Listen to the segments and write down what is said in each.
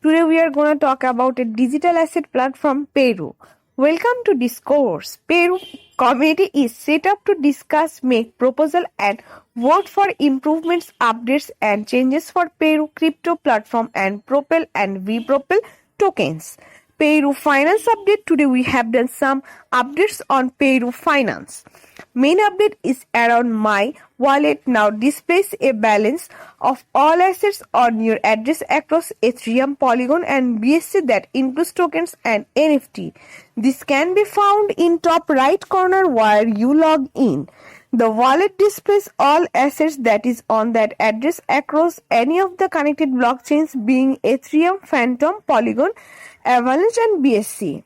Today we are going to talk about a digital asset platform, Peru. Welcome to Discourse. Peru committee is set up to discuss, make proposal and vote for improvements, updates and changes for Peru crypto platform and Propel and vPropel tokens. Peru Finance update. Today we have done some updates on Peru Finance. Main update is around My Wallet now displays a balance of all assets on your address across Ethereum, Polygon and BSC that includes tokens and NFT. This can be found in top right corner where you log in. The wallet displays all assets that is on that address across any of the connected blockchains being Ethereum, Phantom, Polygon, Avalanche and BSC.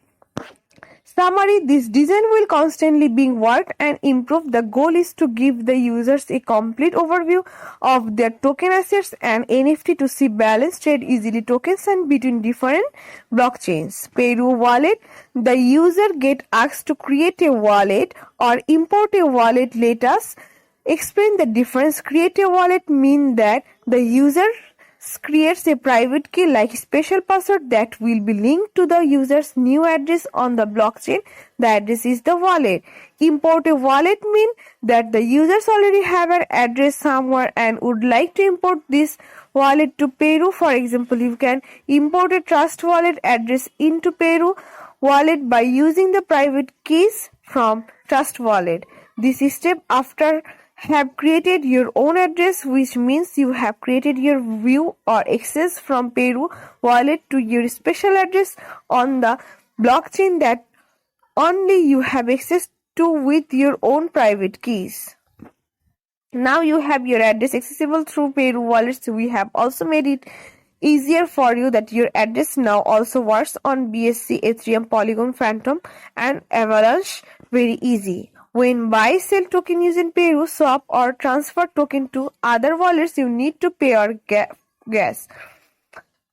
Summary: this design will constantly being worked and improved. The goal is to give the users a complete overview of their token assets and NFT to see balance, trade easily tokens and between different blockchains. Peru Wallet. The user get asked to create a wallet or import a wallet. Let us explain the difference. Create a wallet means that the user creates a private key like special password that will be linked to the user's new address on the blockchain. The address is the wallet. Import a wallet means that the users already have an address somewhere and would like to import this wallet to Peru. For example, you can import a Trust Wallet address into Peru Wallet by using the private keys from Trust Wallet. This step after have created your own address, which means you have created your view or access from Peru Wallet to your special address on the blockchain that only you have access to with your own private keys. Now you have your address accessible through Peru Wallet. So we have also made it easier for you that your address now also works on BSC, Ethereum, Polygon, Phantom and Avalanche. Very easy. When buy sell token using Peru, swap or transfer token to other wallets, you need to pay or gas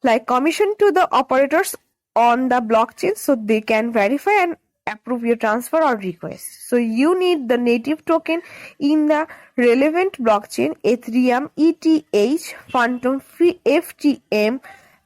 like commission to the operators on the blockchain so they can verify and approve your transfer or request. So you need the native token in the relevant blockchain: Ethereum, ETH, Phantom, FTM,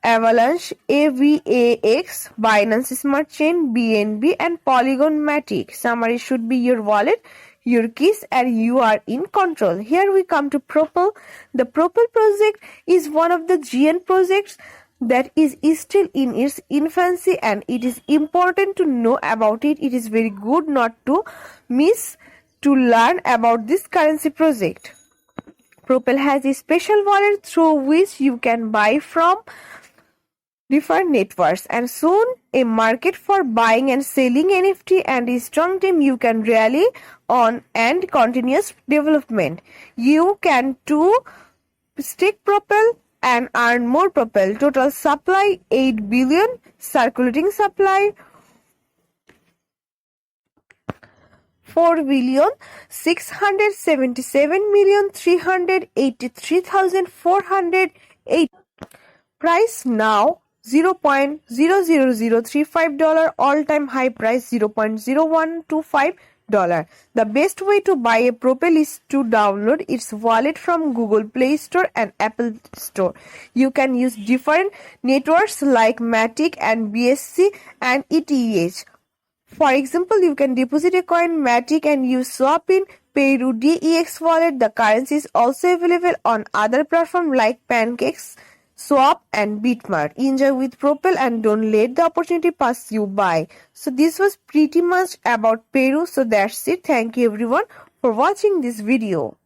Avalanche, AVAX, Binance Smart Chain, BNB and Polygon Matic. Summary: should be your wallet, your keys and you are in control. Here we come to Propel. The Propel project is one of the GN projects that is still in its infancy and it is important to know about it. It is very good not to miss to learn about this currency project. Propel has a special wallet through which you can buy from different networks and soon a market for buying and selling NFT and a strong team you can rely on and continuous development. You can too stake Propel and earn more Propel. Total supply 8 billion, circulating supply 4,677,383,408. Price now $0.00035, all-time high price $0.0125. The best way to buy a Propel is to download its wallet from Google Play Store and Apple Store. You can use different networks like Matic and BSC and ETH. For example, you can deposit a coin Matic and use swap in Peru DEX wallet. The currency is also available on other platforms like Pancakes, Swap and Bitmart. Enjoy with Propel and don't let the opportunity pass you by. So this was pretty much about Peru. So that's it. Thank you everyone for watching this video.